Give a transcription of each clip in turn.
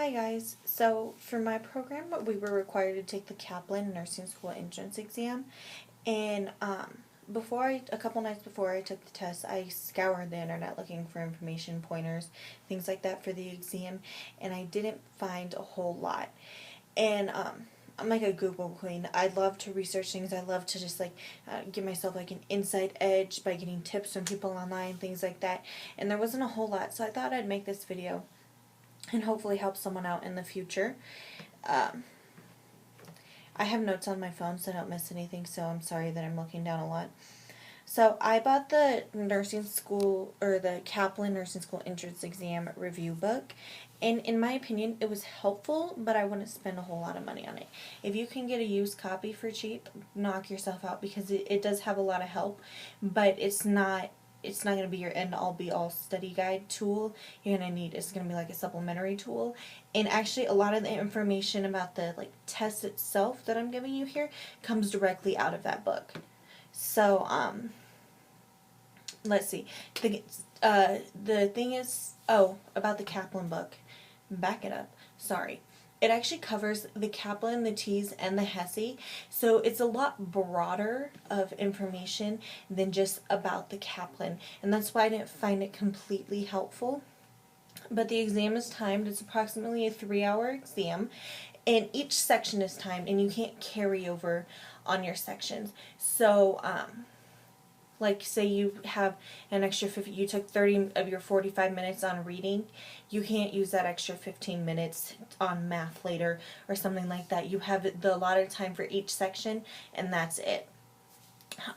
Hi guys, so for my program we were required to take the Kaplan nursing school entrance exam, and a couple nights before I took the test I scoured the internet looking for information, pointers, things like that for the exam, and I didn't find a whole lot. And I'm like a Google queen. I love to research things. I love to just give myself like an inside edge by getting tips from people online, things like that, and there wasn't a whole lot, so I thought I'd make this video and hopefully help someone out in the future. I have notes on my phone so I don't miss anything, so I'm sorry that I'm looking down a lot. So I bought the nursing school, or the Kaplan nursing school entrance exam review book, and in my opinion it was helpful, but I wouldn't spend a whole lot of money on it. If you can get a used copy for cheap, knock yourself out, because it does have a lot of help, but it's not going to be your end-all be-all study guide tool. You're going to need, it's going to be like a supplementary tool. And actually a lot of the information about the test itself that I'm giving you here comes directly out of that book. So let's see. The thing is, about the Kaplan book. Back it up. Sorry. It actually covers the Kaplan, the T's, and the HESI, so it's a lot broader of information than just about the Kaplan, and that's why I didn't find it completely helpful. But the exam is timed. It's approximately a 3-hour exam, and each section is timed, and you can't carry over on your sections. So, like say you have an extra 50, you took 30 of your 45 minutes on reading, you can't use that extra 15 minutes on math later or something like that. You have the allotted time for each section, and that's it.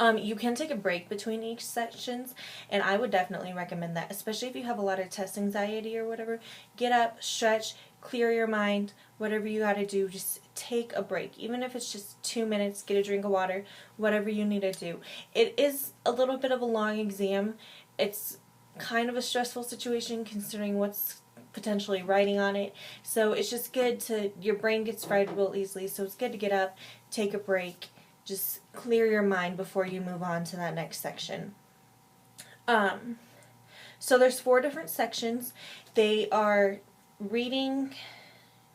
You can take a break between each sections, and I would definitely recommend that, especially if you have a lot of test anxiety or whatever. Get up, stretch, clear your mind, whatever you gotta do, just take a break. Even if it's just 2 minutes, get a drink of water, whatever you need to do. It is a little bit of a long exam. It's kind of a stressful situation considering what's potentially writing on it. So it's just good to, your brain gets fried real easily, so it's good to get up, take a break, just clear your mind before you move on to that next section. So there's 4 different sections. They are reading,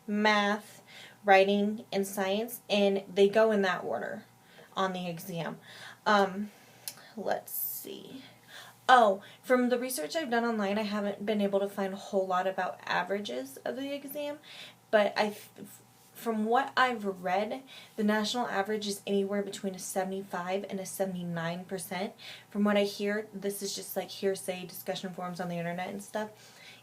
math, writing, and science, and they go in that order on the exam. Let's see. From the research I've done online, I haven't been able to find a whole lot about averages of the exam, but from what I've read, the national average is anywhere between a 75 and a 79%. From what I hear, this is just like hearsay, discussion forums on the internet and stuff.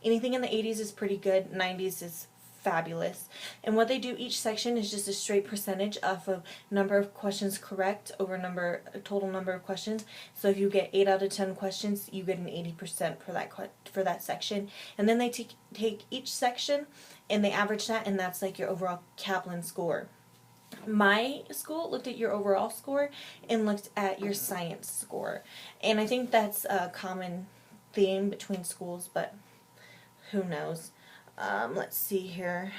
Anything in the 80s is pretty good, 90s is fabulous. And what they do, each section is just a straight percentage off of number of questions correct over total number of questions. So if you get 8 out of 10 questions, you get an 80% for that section. And then they take each section and they average that, and that's like your overall Kaplan score. My school looked at your overall score and looked at your science score. And I think that's a common theme between schools, but who knows. Let's see here.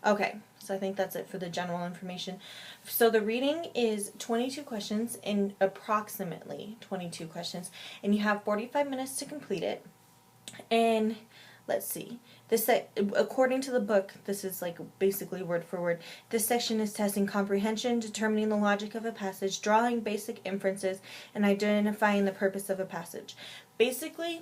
Okay, so I think that's it for the general information. So the reading is 22 questions, and approximately 22 questions, and you have 45 minutes to complete it. And let's see. According to the book, this is like basically word for word. This section is testing comprehension, determining the logic of a passage, drawing basic inferences, and identifying the purpose of a passage. Basically,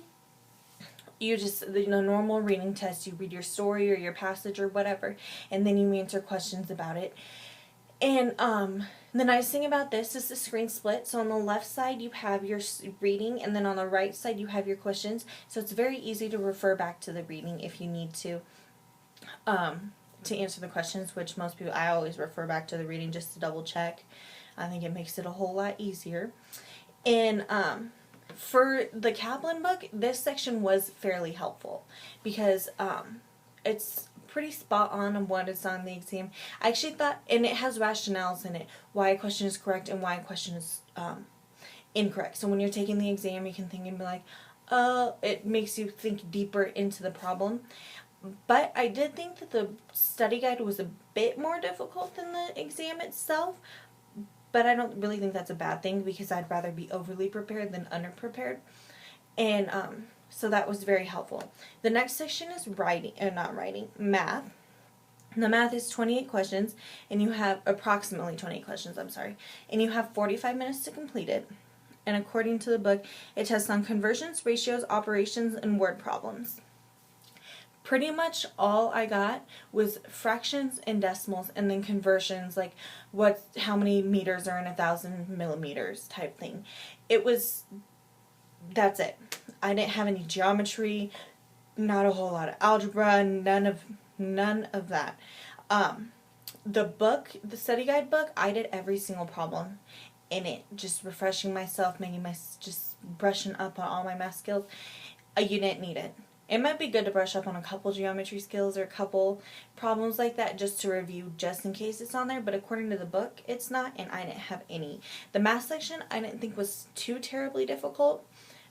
you just, the normal reading test, you read your story or your passage or whatever, and then you answer questions about it. And the nice thing about this is the screen split. So on the left side you have your reading, and then on the right side you have your questions. So it's very easy to refer back to the reading if you need to answer the questions, which most people, I always refer back to the reading just to double check. I think it makes it a whole lot easier. And for the Kaplan book, this section was fairly helpful because it's pretty spot on what is on the exam. I actually thought, and it has rationales in it, why a question is correct and why a question is incorrect. So when you're taking the exam, you can think and be like, it makes you think deeper into the problem. But I did think that the study guide was a bit more difficult than the exam itself. But I don't really think that's a bad thing, because I'd rather be overly prepared than underprepared. And So that was very helpful. The next section is math. The math is 28 questions, and you have approximately 28 questions, and you have 45 minutes to complete it. And according to the book, it tests on conversions, ratios, operations, and word problems. Pretty much all I got was fractions and decimals, and then conversions, like how many meters are in 1,000 millimeters type thing. That's it. I didn't have any geometry, not a whole lot of algebra, none of that. The study guide book, I did every single problem in it, just refreshing myself, just brushing up on all my math skills. You didn't need it. It might be good to brush up on a couple geometry skills or a couple problems like that just to review, just in case it's on there, but according to the book, it's not, and I didn't have any. The math section I didn't think was too terribly difficult,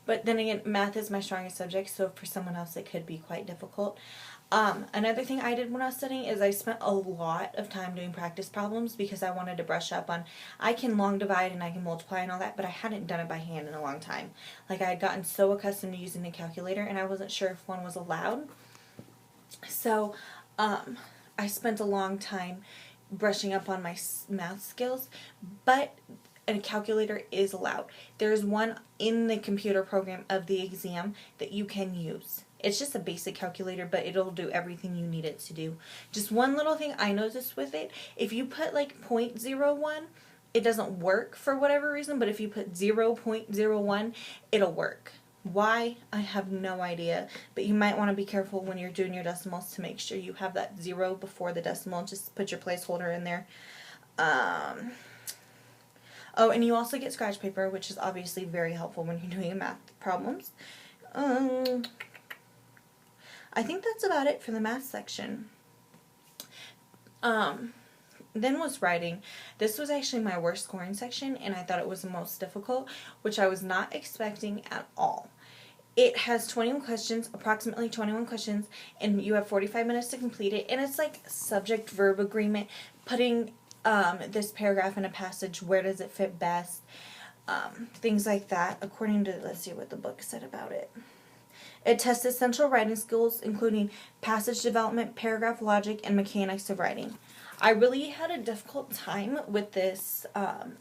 but then again, math is my strongest subject, so for someone else it could be quite difficult. Another thing I did when I was studying is I spent a lot of time doing practice problems because I wanted to brush up on, I can long divide and I can multiply and all that, but I hadn't done it by hand in a long time. Like, I had gotten so accustomed to using a calculator and I wasn't sure if one was allowed. So, I spent a long time brushing up on my math skills, but a calculator is allowed. There's one in the computer program of the exam that you can use. It's just a basic calculator, but it'll do everything you need it to do. Just one little thing I noticed with it, if you put like 0.01, it doesn't work for whatever reason, but if you put 0.01, it'll work. Why? I have no idea, but you might want to be careful when you're doing your decimals to make sure you have that 0 before the decimal. Just put your placeholder in there. Oh, and you also get scratch paper, which is obviously very helpful when you're doing math problems. I think that's about it for the math section. Then was writing. This was actually my worst scoring section, and I thought it was the most difficult, which I was not expecting at all. It has 21 questions, approximately 21 questions, and you have 45 minutes to complete it, and it's like subject-verb agreement, putting this paragraph in a passage, where does it fit best, things like that, according to, let's see what the book said about it. It tests essential writing skills, including passage development, paragraph logic, and mechanics of writing. I really had a difficult time with this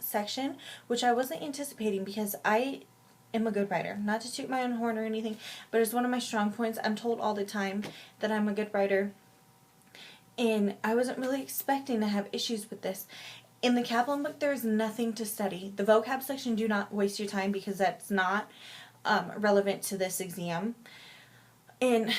section, which I wasn't anticipating because I am a good writer. Not to toot my own horn or anything, but it's one of my strong points. I'm told all the time that I'm a good writer, and I wasn't really expecting to have issues with this. In the Kaplan book, there is nothing to study. The vocab section, do not waste your time because that's not relevant to this exam. And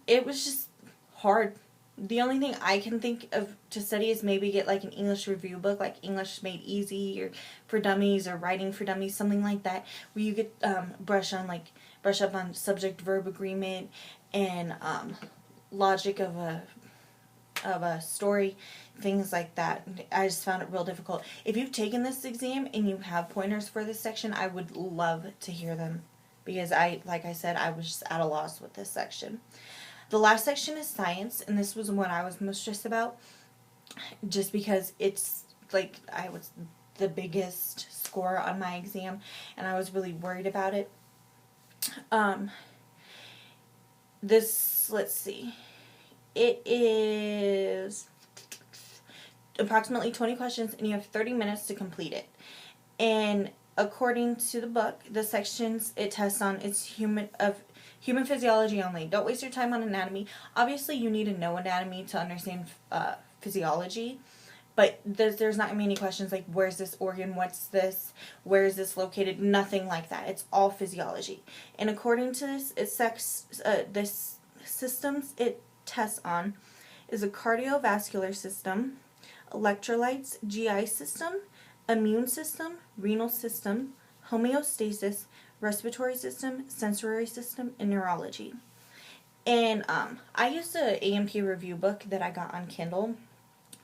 it was just hard. The only thing I can think of to study is maybe get like an English review book, like English Made Easy or for Dummies or Writing for Dummies, something like that, where you get brush up on subject-verb agreement and logic of a story, things like that. I just found it real difficult. If you've taken this exam and you have pointers for this section, I would love to hear them, because like I said, I was just at a loss with this section. The last section is science, and this was what I was most stressed about, just because it's like I was the biggest score on my exam, and I was really worried about it. Let's see. It is approximately 20 questions, and you have 30 minutes to complete it. And according to the book, the sections it tests on is human physiology only. Don't waste your time on anatomy. Obviously, you need to know anatomy to understand physiology, but there's not many questions like, where's this organ, what's this, where is this located, nothing like that. It's all physiology. And according to this, systems it tests on is a cardiovascular system, electrolytes, GI system, immune system, renal system, homeostasis, respiratory system, sensory system, and neurology. And I used a AMP review book that I got on Kindle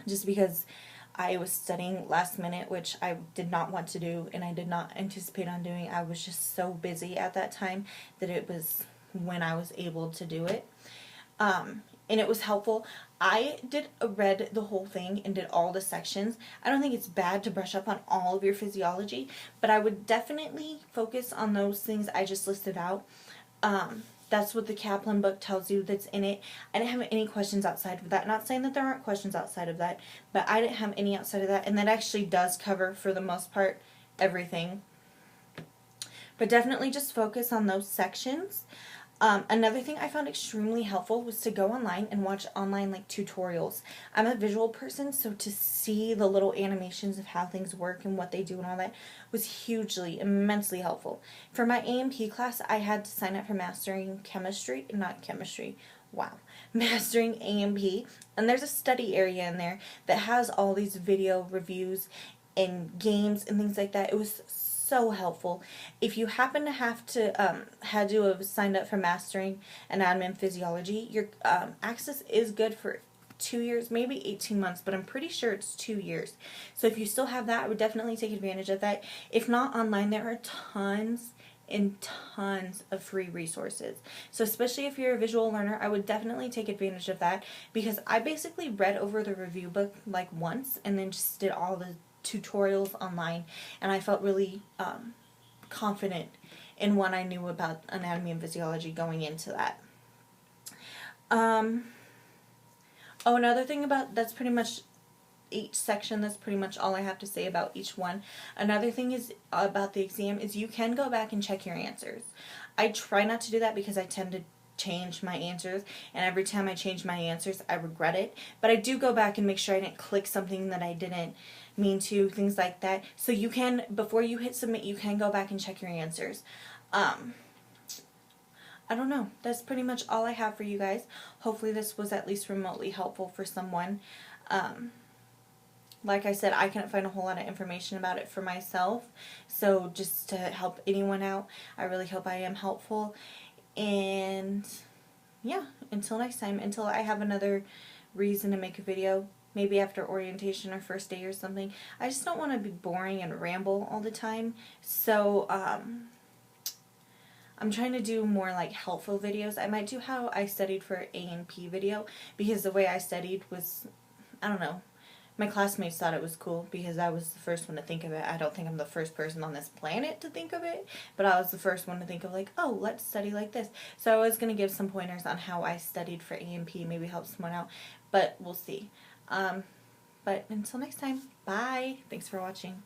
just because I was studying last minute, which I did not want to do and I did not anticipate on doing. I was just so busy at that time that it was when I was able to do it. And it was helpful. I read the whole thing and did all the sections. I don't think it's bad to brush up on all of your physiology, but I would definitely focus on those things I just listed out. That's what the Kaplan book tells you that's in it. I didn't have any questions outside of that. Not saying that there aren't questions outside of that, but I didn't have any outside of that. And that actually does cover, for the most part, everything. But definitely just focus on those sections. Another thing I found extremely helpful was to go online and watch online like tutorials. I'm a visual person, so to see the little animations of how things work and what they do and all that was hugely, immensely helpful. For my A&P class, I had to sign up for Mastering Chemistry, not chemistry, wow, Mastering A&P, and there's a study area in there that has all these video reviews and games and things like that. It was so helpful. If you happen to have signed up for Mastering Anatomy and Physiology, your access is good for 2 years, maybe 18 months, but I'm pretty sure it's 2 years. So if you still have that, I would definitely take advantage of that. If not, online there are tons and tons of free resources. So especially if you're a visual learner, I would definitely take advantage of that, because I basically read over the review book like once and then just did all the tutorials online, and I felt really confident in what I knew about anatomy and physiology going into that. Oh, another thing that's pretty much each section, that's pretty much all I have to say about each one. Another thing is about the exam is you can go back and check your answers. I try not to do that because I tend to change my answers, and every time I change my answers I regret it, but I do go back and make sure I didn't click something that I didn't mean to, things like that. So you can, before you hit submit, you can go back and check your answers. I don't know, that's pretty much all I have for you guys. Hopefully this was at least remotely helpful for someone. Like I said, I couldn't find a whole lot of information about it for myself, so just to help anyone out, I really hope I am helpful. And yeah, until next time, until I have another reason to make a video, maybe after orientation or first day or something. I just don't want to be boring and ramble all the time, so I'm trying to do more like helpful videos. I might do how I studied for A&P video, because the way I studied was, I don't know, my classmates thought it was cool because I was the first one to think of it. I don't think I'm the first person on this planet to think of it, but I was the first one to think of like, oh, let's study like this. So I was going to give some pointers on how I studied for A&P, maybe help someone out, but we'll see. But until next time, bye. Thanks for watching.